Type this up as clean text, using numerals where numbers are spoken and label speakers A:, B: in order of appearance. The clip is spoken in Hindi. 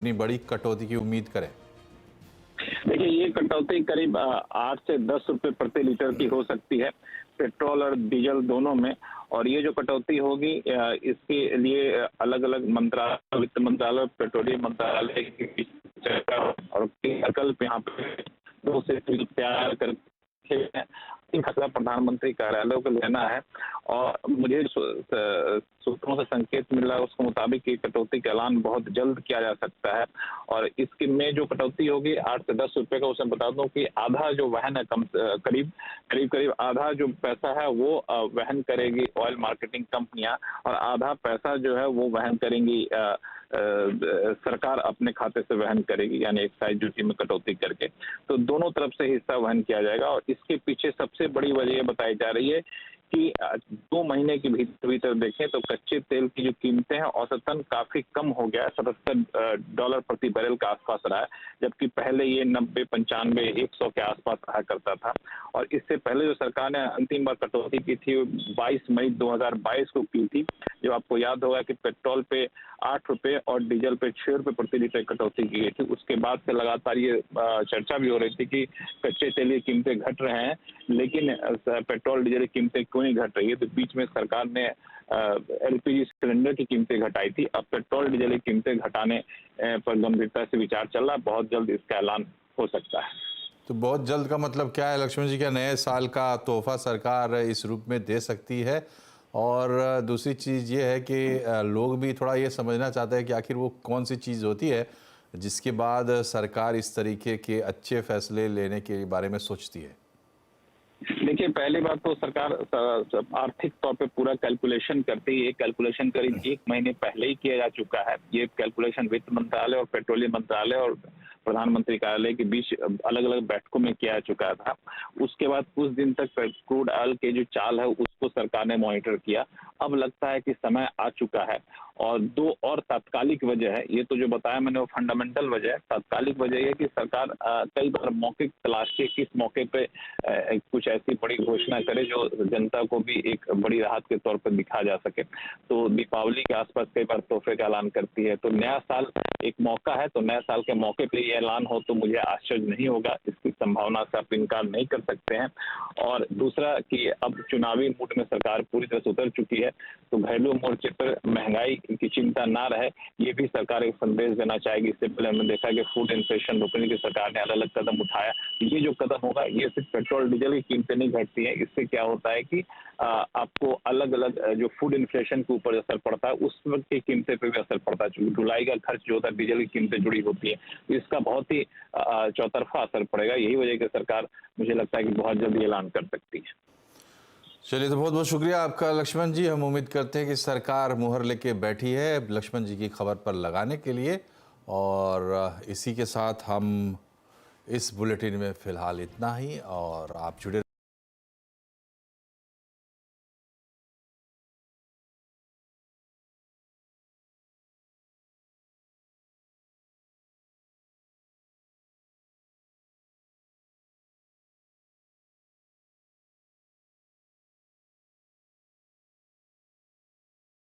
A: इतनी बड़ी कटौती की उम्मीद करें?
B: देखिए, ये कटौती करीब 8 से 10 रुपए प्रति लीटर की हो सकती है, पेट्रोल और डीजल दोनों में। और ये जो कटौती होगी इसके लिए अलग-अलग मंत्रालय, वित्त मंत्रालय, पेट्रोलियम मंत्रालय की बीच चर्चा और विकल्प यहाँ पे 2 से 3 तैयार करके फैसला प्रधानमंत्री कार्यालय को लेना है। और मुझे सूत्रों से संकेत मिल रहा है उसके मुताबिक ये कटौती का ऐलान बहुत जल्द किया जा सकता है। और इसके में जो कटौती होगी 8 से 10 रुपए का, उसे बता दूं कि आधा जो वहन है, करीब आधा जो पैसा है वो वहन करेगी ऑयल मार्केटिंग कंपनियां, और आधा पैसा जो है वो वहन करेंगी सरकार अपने खाते से वहन करेगी, यानी एक्साइज ड्यूटी में कटौती करके। तो दोनों तरफ से हिस्सा वहन किया जाएगा। और इसके पीछे सबसे बड़ी वजह ये बताई जा रही है कि 2 महीने के भीतर देखें तो कच्चे तेल की जो कीमतें हैं औसतन काफी कम हो गया है, $77 प्रति बैरल के आसपास रहा है, जबकि पहले ये 90, 95, 100 के आसपास रहा करता था। और इससे पहले जो सरकार ने अंतिम बार कटौती की थी 22 मई 2022 को की थी, जो आपको याद होगा कि पेट्रोल पे 8 रुपए और डीजल पे 6 रुपए प्रति लीटर कटौती की गई थी। उसके बाद से लगातार ये चर्चा भी हो रही थी कि कच्चे तेल की कीमतें घट रहे हैं, लेकिन पेट्रोल डीजल की कीमतें क्यों नहीं घट रही है। तो बीच में सरकार ने एलपीजी सिलेंडर की कीमतें घटाई थी। अब पेट्रोल डीजल की कीमतें घटाने पर गंभीरता से विचार चल रहा है। बहुत जल्द इसका ऐलान हो सकता है।
A: तो बहुत जल्द का मतलब क्या है लक्ष्मण जी? क्या नए साल का तोहफा सरकार इस रूप में दे सकती है? और दूसरी चीज़ ये है कि लोग भी थोड़ा ये समझना चाहते हैं कि आखिर वो कौन सी चीज़ होती है जिसके बाद सरकार इस तरीके के अच्छे फैसले लेने के बारे में सोचती है।
B: देखिए, पहली बात तो सरकार आर्थिक तौर पे पूरा कैलकुलेशन करती है। ये कैलकुलेशन करीब 1 महीने पहले ही किया जा चुका है। ये कैलकुलेशन वित्त मंत्रालय और पेट्रोलियम मंत्रालय और प्रधानमंत्री कार्यालय के बीच अलग-अलग बैठकों में किया जा चुका था। उसके बाद कुछ दिन तक क्रूड ऑयल के जो चाल है उसको सरकार ने मॉनिटर किया। अब लगता है कि समय आ चुका है। और 2 और तात्कालिक वजह है, ये तो जो बताया मैंने वो फंडामेंटल वजह है। तात्कालिक वजह ये है कि सरकार कई बार मौके तलाश के किस मौके पे कुछ ऐसी बड़ी घोषणा करे जो जनता को भी एक बड़ी राहत के तौर पर दिखा जा सके। तो दीपावली के आसपास कई बार तोहफे का ऐलान करती है। तो नया साल एक मौका है, तो नए साल के मौके पे ये ऐलान हो तो मुझे आश्चर्य नहीं होगा। इसकी संभावना से आप इनकार नहीं कर सकते हैं। और दूसरा कि अब चुनावी मूड में सरकार पूरी तरह से उतर चुकी है, तो घरेलू मोर्चे पर महंगाई की चिंता ना रहे, ये भी सरकार एक संदेश देना चाहेगी। इससे पहले हमने देखा कि फूड इन्फ्लेशन रोकने की सरकार ने अलग-अलग कदम उठाया। ये जो कदम होगा ये सिर्फ पेट्रोल डीजल की कीमतें नहीं घटती है। इससे क्या होता है कि आपको अलग-अलग जो फूड इन्फ्लेशन के ऊपर असर पड़ता है उस वक्त की कीमतें पे भी असर पड़ता है, क्योंकि ढुलाई का खर्च जो होता है डीजल की कीमतें जुड़ी होती है। तो इसका बहुत ही चौतरफा असर पड़ेगा। यही वजह कि सरकार, मुझे लगता है कि बहुत जल्दी ऐलान कर सकती है।
A: चलिए, तो बहुत बहुत शुक्रिया आपका लक्ष्मण जी। हम उम्मीद करते हैं कि सरकार मुहर लेके बैठी है लक्ष्मण जी की खबर पर लगाने के लिए। और इसी के साथ हम इस बुलेटिन में फ़िलहाल इतना ही। और आप जुड़े